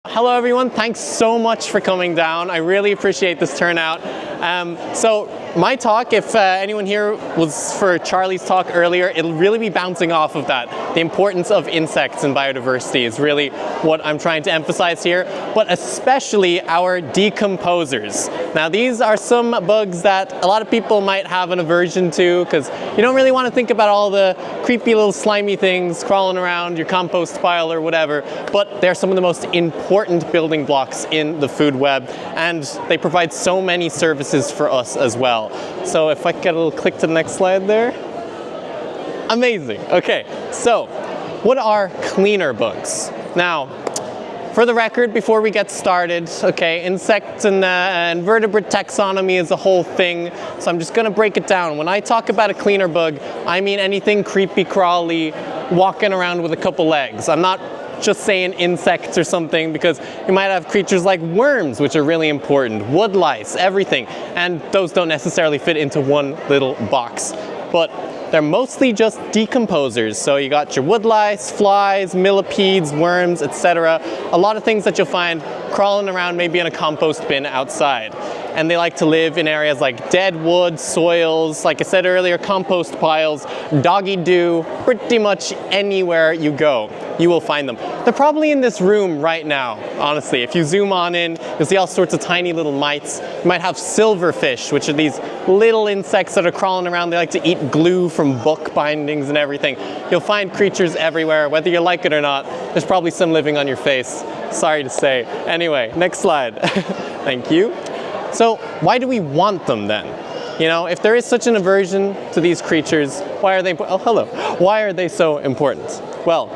Hello everyone, thanks so much for coming down. I really appreciate this turnout. So my talk, if anyone here was for Charlie's talk earlier, it'll really be bouncing off of that. The importance of insects and biodiversity is really what I'm trying to emphasize here, but especially our decomposers. Now these are some bugs that a lot of people might have an aversion to because you don't really want to think about all the creepy little slimy things crawling around your compost pile or whatever, but they're some of the most important building blocks in the food web, and they provide so many services for us as well. So if I could get a little click to the next slide there. Amazing. Okay, so what are cleaner bugs? Now, for the record, before we get started, okay, insect and vertebrate taxonomy is a whole thing, so I'm just going to break it down. When I talk about a cleaner bug, I mean anything creepy-crawly, walking around with a couple legs. I'm not just saying insects or something, because you might have creatures like worms, which are really important, wood lice, everything, and those don't necessarily fit into one little box. But they're mostly just decomposers. So you got your wood lice, flies, millipedes, worms, etc. A lot of things that you'll find crawling around maybe in a compost bin outside. And they like to live in areas like dead wood, soils, like I said earlier, compost piles, doggy doo, pretty much anywhere you go, you will find them. They're probably in this room right now, honestly. If you zoom on in, you'll see all sorts of tiny little mites. You might have silverfish, which are these little insects that are crawling around. They like to eat glue from book bindings and everything. You'll find creatures everywhere, whether you like it or not. There's probably some living on your face. Sorry to say. Anyway, next slide. Thank you. So why do we want them then? You know, if there is such an aversion to these creatures, why are they, oh hello, why are they so important? Well,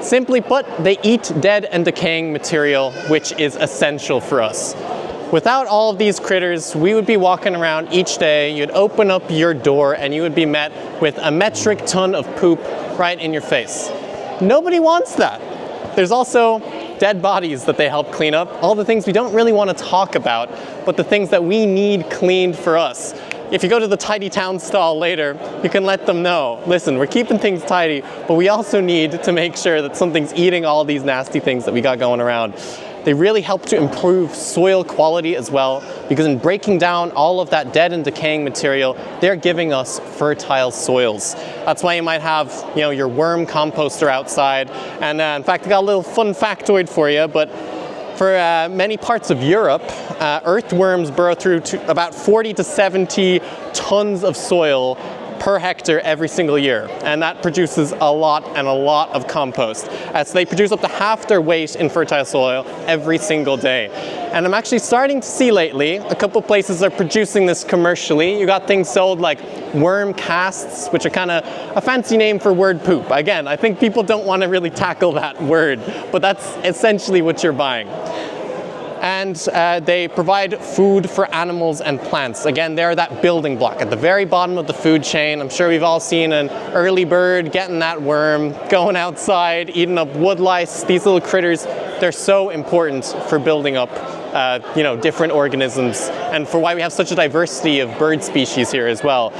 simply put, they eat dead and decaying material, which is essential for us. Without all of these critters, we would be walking around each day, you'd open up your door and you would be met with a metric ton of poop right in your face. Nobody wants that. There's also dead bodies that they help clean up, all the things we don't really want to talk about, but the things that we need cleaned for us. If you go to the tidy town stall later, you can let them know, listen, we're keeping things tidy, but we also need to make sure that something's eating all these nasty things that we got going around. They really help to improve soil quality as well, because in breaking down all of that dead and decaying material, they're giving us fertile soils. That's why you might have, you know, your worm composter outside. And in fact, I got a little fun factoid for you, but for many parts of Europe, earthworms burrow through to about 40 to 70 tons of soil per hectare every single year, and that produces a lot of compost. So they produce up to half their weight in fertile soil every single day. And I'm actually starting to see lately, a couple places are producing this commercially. You got things sold like worm casts, which are kind of a fancy name for word poop. Again, I think people don't want to really tackle that word, but that's essentially what you're buying. And they provide food for animals and plants. Again, they're that building block at the very bottom of the food chain. I'm sure we've all seen an early bird getting that worm, going outside, eating up wood lice. These little critters, they're so important for building up different organisms, and for why we have such a diversity of bird species here as well.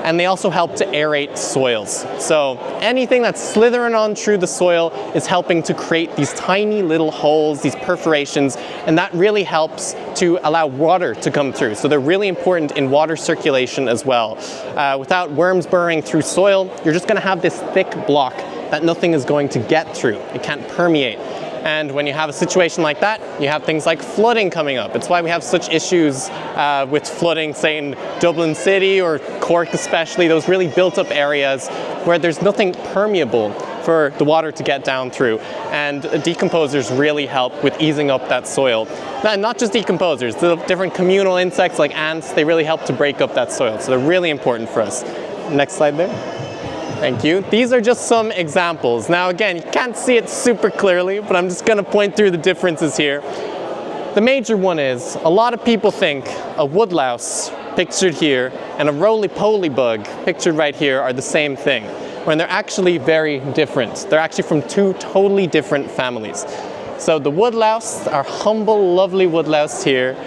And they also help to aerate soils. So anything that's slithering on through the soil is helping to create these tiny little holes, these perforations, and that really helps to allow water to come through. So they're really important in water circulation as well. Without worms burrowing through soil, you're just gonna have this thick block that nothing is going to get through. It can't permeate. And when you have a situation like that, you have things like flooding coming up. It's why we have such issues with flooding, say in Dublin City or Cork especially, those really built up areas where there's nothing permeable for the water to get down through. And decomposers really help with easing up that soil. And not just decomposers, the different communal insects like ants, they really help to break up that soil. So they're really important for us. Next slide there. Thank you. These are just some examples. Now again, you can't see it super clearly, but I'm just going to point through the differences here. The major one is, a lot of people think a woodlouse, pictured here, and a roly-poly bug, pictured right here, are the same thing, when they're actually very different. They're actually from two totally different families. So the woodlouse, our humble, lovely woodlouse here,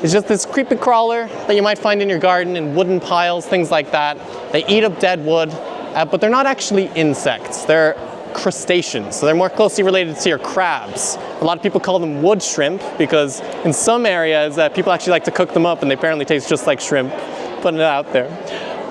is just this creepy crawler that you might find in your garden in wooden piles, things like that. They eat up dead wood. But they're not actually insects. They're crustaceans. So they're more closely related to your crabs. A lot of people call them wood shrimp because in some areas people actually like to cook them up and they apparently taste just like shrimp, putting it out there.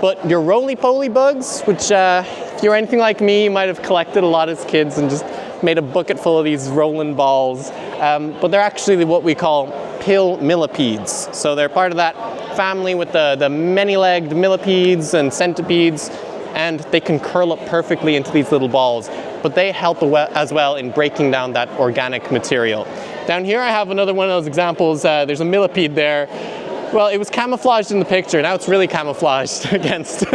But your roly-poly bugs, which if you're anything like me, you might have collected a lot as kids and just made a bucket full of these rolling balls. But they're actually what we call pill millipedes. So they're part of that family with the many-legged millipedes and centipedes, and they can curl up perfectly into these little balls. But they help as well in breaking down that organic material. Down here I have another one of those examples. There's a millipede there. Well, it was camouflaged in the picture. Now it's really camouflaged against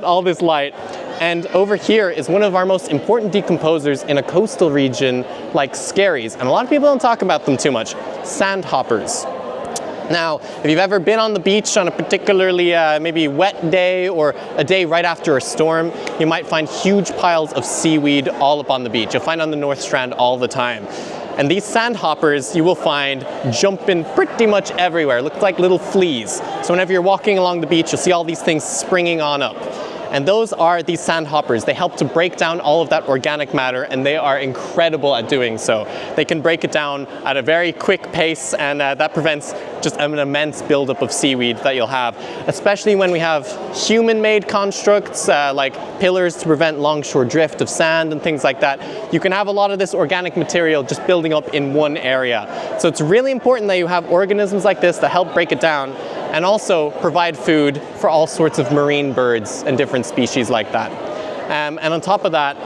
all this light. And over here is one of our most important decomposers in a coastal region like Skerries. And a lot of people don't talk about them too much. Sandhoppers. Now, if you've ever been on the beach on a particularly maybe wet day or a day right after a storm, you might find huge piles of seaweed all up on the beach. You'll find on the North Strand all the time. And these sandhoppers you will find jumping pretty much everywhere. Look like little fleas. So whenever you're walking along the beach, you'll see all these things springing on up. And those are these sandhoppers. They help to break down all of that organic matter, and they are incredible at doing so. They can break it down at a very quick pace, and that prevents just an immense buildup of seaweed that you'll have, especially when we have human-made constructs like pillars to prevent longshore drift of sand and things like that. You can have a lot of this organic material just building up in one area. So it's really important that you have organisms like this that help break it down and also provide food for all sorts of marine birds and different species like that. And on top of that,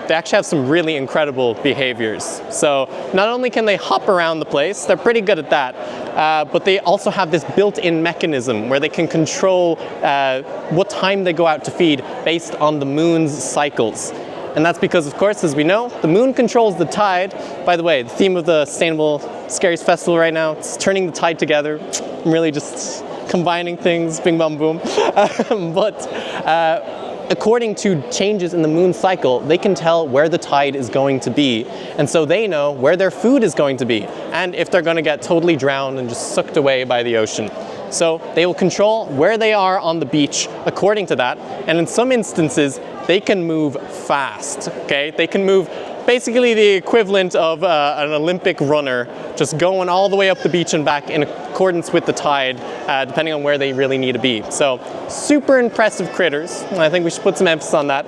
they actually have some really incredible behaviors. So not only can they hop around the place, they're pretty good at that, but they also have this built-in mechanism where they can control what time they go out to feed based on the moon's cycles. And that's because, of course, as we know, the moon controls the tide. By the way, the theme of the Sustainable Skerries Festival right now, it's turning the tide together. I'm really just combining things, bing bam boom. According to changes in the moon cycle, they can tell where the tide is going to be. And so they know where their food is going to be and if they're going to get totally drowned and just sucked away by the ocean. So they will control where they are on the beach according to that. And in some instances, they can move fast, okay? They can move basically the equivalent of an Olympic runner, just going all the way up the beach and back in accordance with the tide, depending on where they really need to be. So super impressive critters, and I think we should put some emphasis on that.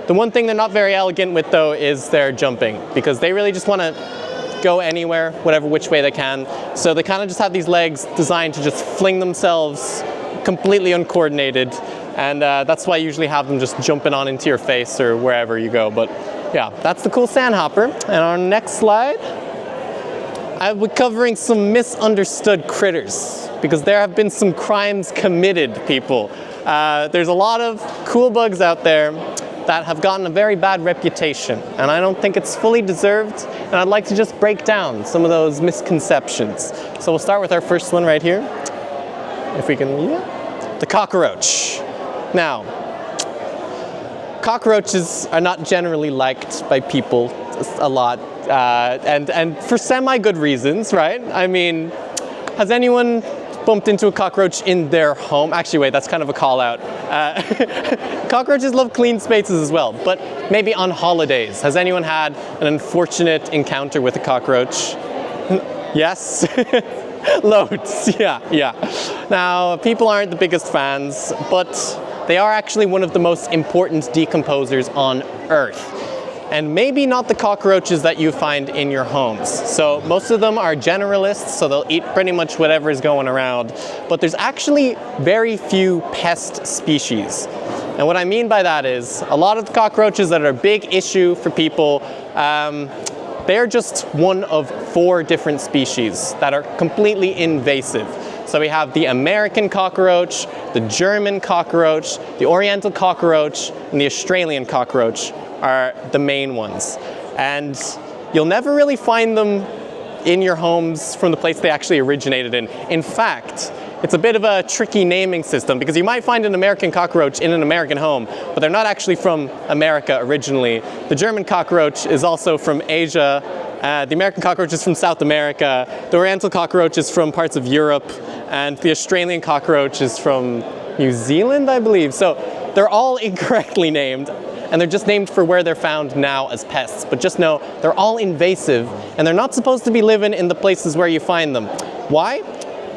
The one thing they're not very elegant with, though, is their jumping, because they really just want to go anywhere, whatever which way they can. So they kind of just have these legs designed to just fling themselves completely uncoordinated. And that's why I usually have them just jumping on into your face or wherever you go. But yeah, that's the cool sandhopper. And our next slide, I'll be covering some misunderstood critters because there have been some crimes committed, people. There's a lot of cool bugs out there that have gotten a very bad reputation, and I don't think it's fully deserved, and I'd like to just break down some of those misconceptions. So we'll start with our first one right here. If we can, yeah. The cockroach. Now, cockroaches are not generally liked by people a lot, and for semi-good reasons, right? I mean, has anyone bumped into a cockroach in their home? Actually, wait, that's kind of a call out. Cockroaches love clean spaces as well, but maybe on holidays. Has anyone had an unfortunate encounter with a cockroach? Yes? Loads, yeah. Now, people aren't the biggest fans, but they are actually one of the most important decomposers on Earth. And maybe not the cockroaches that you find in your homes. So most of them are generalists, so they'll eat pretty much whatever is going around. But there's actually very few pest species. And what I mean by that is, a lot of the cockroaches that are a big issue for people, they're just one of 4 different species that are completely invasive. So we have the American cockroach, the German cockroach, the Oriental cockroach, and the Australian cockroach are the main ones. And you'll never really find them in your homes from the place they actually originated in. In fact, it's a bit of a tricky naming system because you might find an American cockroach in an American home, but they're not actually from America originally. The German cockroach is also from Asia. The American cockroach is from South America. The Oriental cockroach is from parts of Europe. And the Australian cockroach is from New Zealand, I believe. So they're all incorrectly named. and they're just named for where they're found now as pests. But just know they're all invasive, and they're not supposed to be living in the places where you find them. Why?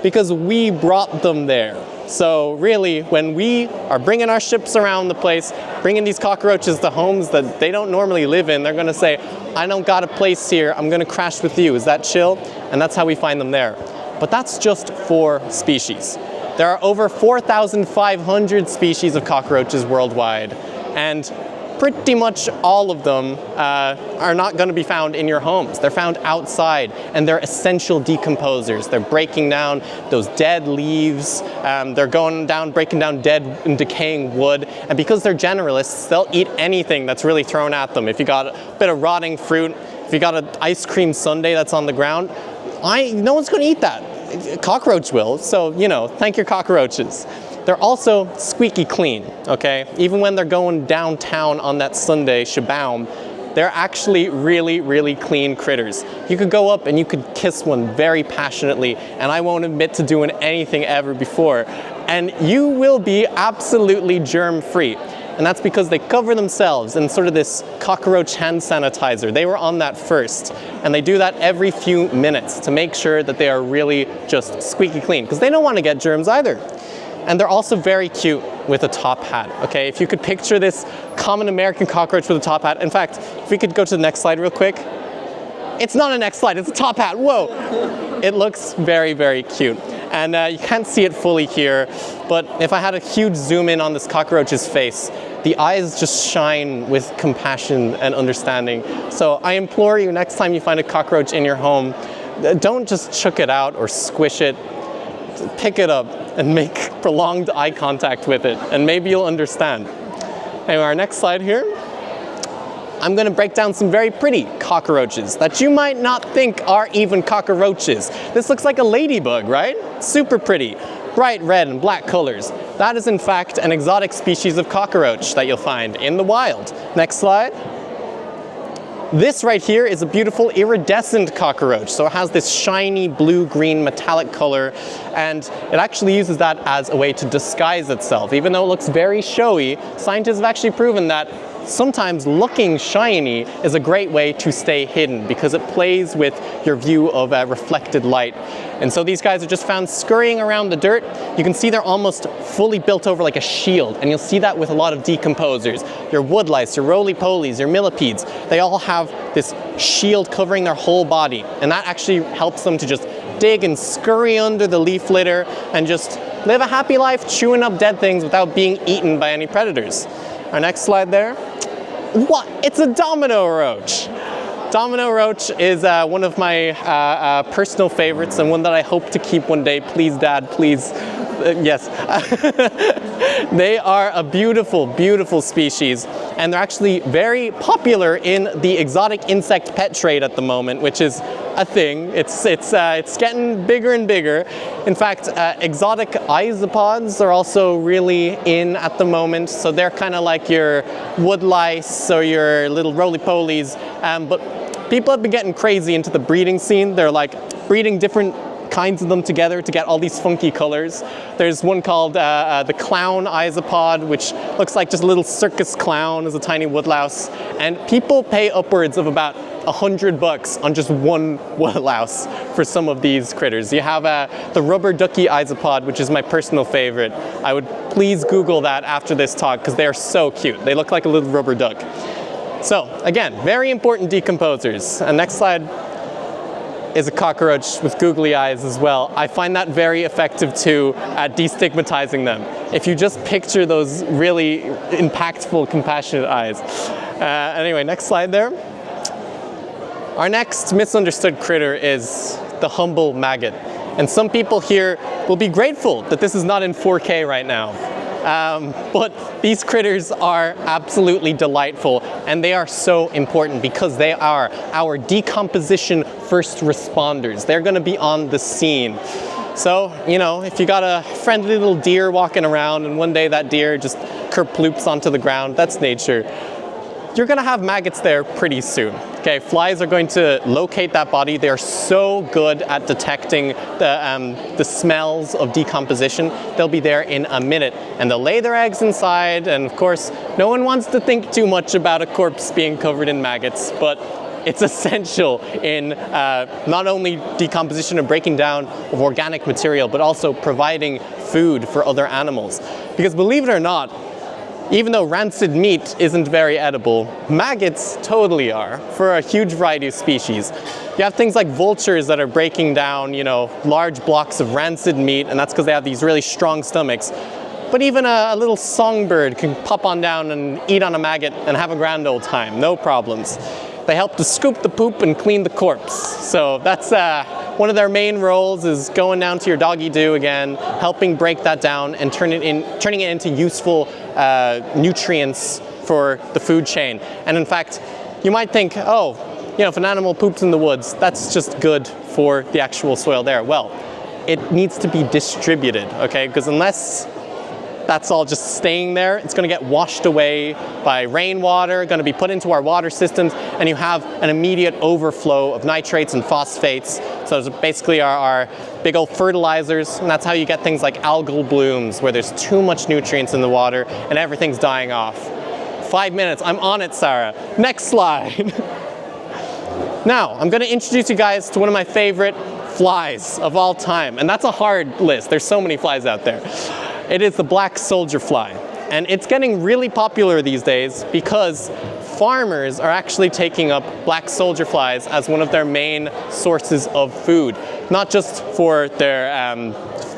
Because we brought them there. So really, when we are bringing our ships around the place, bringing these cockroaches to homes that they don't normally live in, they're going to say, I don't got a place here, I'm going to crash with you. Is that chill? And that's how we find them there. But that's just 4 species. There are over 4,500 species of cockroaches worldwide, and pretty much all of them are not going to be found in your homes. They're found outside, and they're essential decomposers. They're breaking down those dead leaves, they're going down, breaking down dead and decaying wood, and because they're generalists, they'll eat anything that's really thrown at them. If you got a bit of rotting fruit, if you got an ice cream sundae that's on the ground, no one's going to eat that. A cockroach will, so, you know, thank your cockroaches. They're also squeaky clean, okay? Even when they're going downtown on that Sunday shaboom, they're actually really, really clean critters. You could go up and you could kiss one very passionately, and I won't admit to doing anything ever before, and you will be absolutely germ-free. And that's because they cover themselves in sort of this cockroach hand sanitizer. They were on that first, and they do that every few minutes to make sure that they are really just squeaky clean, because they don't want to get germs either. And they're also very cute with a top hat, okay? If you could picture this common American cockroach with a top hat. In fact, if we could go to the next slide real quick. It's not a next slide, it's a top hat, whoa! It looks very, very cute. And you can't see it fully here, but if I had a huge zoom in on this cockroach's face, the eyes just shine with compassion and understanding. So I implore you, next time you find a cockroach in your home, don't just chuck it out or squish it. Pick it up and make prolonged eye contact with it, and maybe you'll understand. Anyway, our next slide here. I'm going to break down some very pretty cockroaches that you might not think are even cockroaches. This looks like a ladybug, right? Super pretty, bright red and black colors. That is in fact an exotic species of cockroach that you'll find in the wild. Next slide. This right here is a beautiful iridescent cockroach. So it has this shiny blue-green metallic color, and it actually uses that as a way to disguise itself. Even though it looks very showy, scientists have actually proven that sometimes looking shiny is a great way to stay hidden because it plays with your view of reflected light. And so these guys are just found scurrying around the dirt. You can see they're almost fully built over like a shield, and you'll see that with a lot of decomposers. Your woodlice, your roly-polies, your millipedes, they all have this shield covering their whole body, and that actually helps them to just dig and scurry under the leaf litter and just live a happy life chewing up dead things without being eaten by any predators. Our next slide there. What? It's a domino roach. Domino roach is one of my personal favorites, and one that I hope to keep one day. Please, Dad, please. Yes. They are a beautiful, beautiful species, and they're actually very popular in the exotic insect pet trade at the moment, which is a thing. It's getting bigger and bigger. In fact, exotic isopods are also really in at the moment, so they're kind of like your woodlice or your little roly-polies, but people have been getting crazy into the breeding scene. They're like breeding different kinds of them together to get all these funky colors. There's one called the clown isopod, which looks like just a little circus clown as a tiny woodlouse, and people pay upwards of about $100 on just one woodlouse for some of these critters. You have the rubber ducky isopod, which is my personal favorite. I would please Google that after this talk because they are so cute. They look like a little rubber duck. So again, very important decomposers. And next slide is a cockroach with googly eyes as well. I find that very effective too at destigmatizing them. If you just picture those really impactful, compassionate eyes. Anyway, next slide there. Our next misunderstood critter is the humble maggot. And some people here will be grateful that this is not in 4K right now. But these critters are absolutely delightful, and they are so important because they are our decomposition first responders. They're going to be on the scene. So, you know, if you got a friendly little deer walking around and one day that deer just kerploops onto the ground, that's nature. You're going to have maggots there pretty soon. Okay? Okay, flies are going to locate that body. They are so good at detecting the smells of decomposition. They'll be there in a minute, and they'll lay their eggs inside. And of course, no one wants to think too much about a corpse being covered in maggots, but it's essential in not only decomposition and breaking down of organic material, but also providing food for other animals. Because believe it or not, even though rancid meat isn't very edible, maggots totally are for a huge variety of species. You have things like vultures that are breaking down, large blocks of rancid meat, and that's because they have these really strong stomachs. But even a little songbird can pop on down and eat on a maggot and have a grand old time, no problems. They help to scoop the poop and clean the corpse. So that's one of their main roles, is going down to your doggy doo again, helping break that down and turning it into useful nutrients for the food chain. And in fact, you might think, oh, if an animal poops in the woods, that's just good for the actual soil there. Well, it needs to be distributed, okay? Because unless that's all just staying there, it's going to get washed away by rainwater, going to be put into our water systems, and you have an immediate overflow of nitrates and phosphates. So those are basically our big old fertilizers, and that's how you get things like algal blooms, where there's too much nutrients in the water and everything's dying off. 5 minutes, I'm on it, Sarah. Next slide. Now, I'm going to introduce you guys to one of my favorite flies of all time, and that's a hard list. There's so many flies out there. It is the black soldier fly, and it's getting really popular these days because farmers are actually taking up black soldier flies as one of their main sources of food, not just for their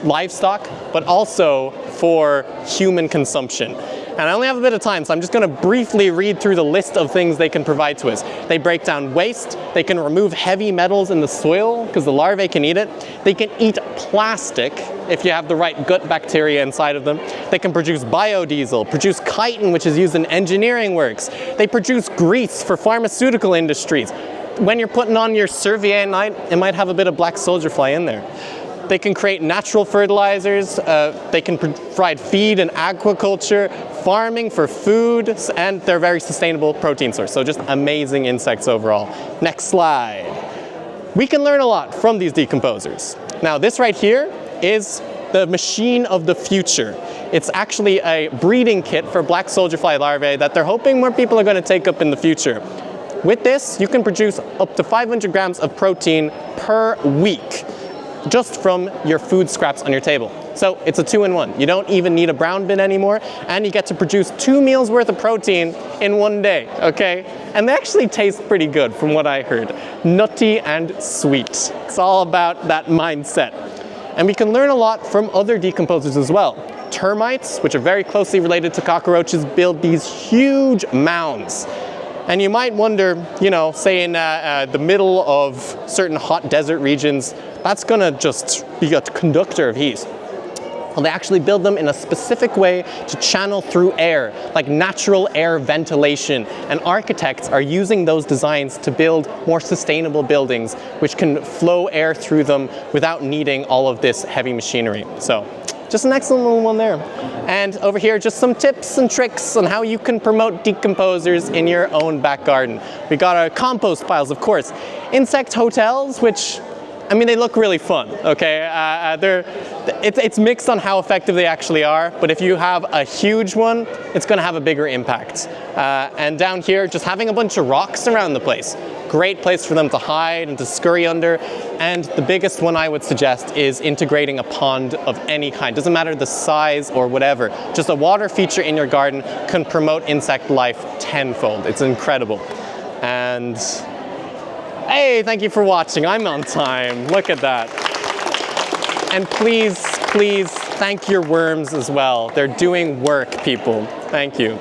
livestock, but also for human consumption. And I only have a bit of time, so I'm just going to briefly read through the list of things they can provide to us. They break down waste, they can remove heavy metals in the soil because the larvae can eat it, they can eat plastic if you have the right gut bacteria inside of them, they can produce biodiesel, produce chitin, which is used in engineering works, they produce grease for pharmaceutical industries. When you're putting on your Cervier at night, it might have a bit of black soldier fly in there. They can create natural fertilizers, they can provide feed and aquaculture, farming for food, and they're a very sustainable protein source. So just amazing insects overall. Next slide. We can learn a lot from these decomposers. Now this right here is the machine of the future. It's actually a breeding kit for black soldier fly larvae that they're hoping more people are going to take up in the future. With this, you can produce up to 500 grams of protein per week, just from your food scraps on your table. So it's a 2-in-1. You don't even need a brown bin anymore, and you get to produce 2 meals worth of protein in one day, okay? And they actually taste pretty good from what I heard. Nutty and sweet. It's all about that mindset. And we can learn a lot from other decomposers as well. Termites, which are very closely related to cockroaches, build these huge mounds. And you might wonder, say in the middle of certain hot desert regions, that's going to just be a conductor of heat. Well, they actually build them in a specific way to channel through air, like natural air ventilation. And architects are using those designs to build more sustainable buildings, which can flow air through them without needing all of this heavy machinery. So, just an excellent little one there. And over here, just some tips and tricks on how you can promote decomposers in your own back garden. We got our compost piles, of course. Insect hotels, which, they look really fun, okay? It's mixed on how effective they actually are, but if you have a huge one, it's gonna have a bigger impact. And down here, just having a bunch of rocks around the place. Great place for them to hide and to scurry under. And the biggest one I would suggest is integrating a pond of any kind. Doesn't matter the size or whatever. Just a water feature in your garden can promote insect life tenfold. It's incredible. And hey, thank you for watching. I'm on time. Look at that. And please, please thank your worms as well. They're doing work, people. Thank you.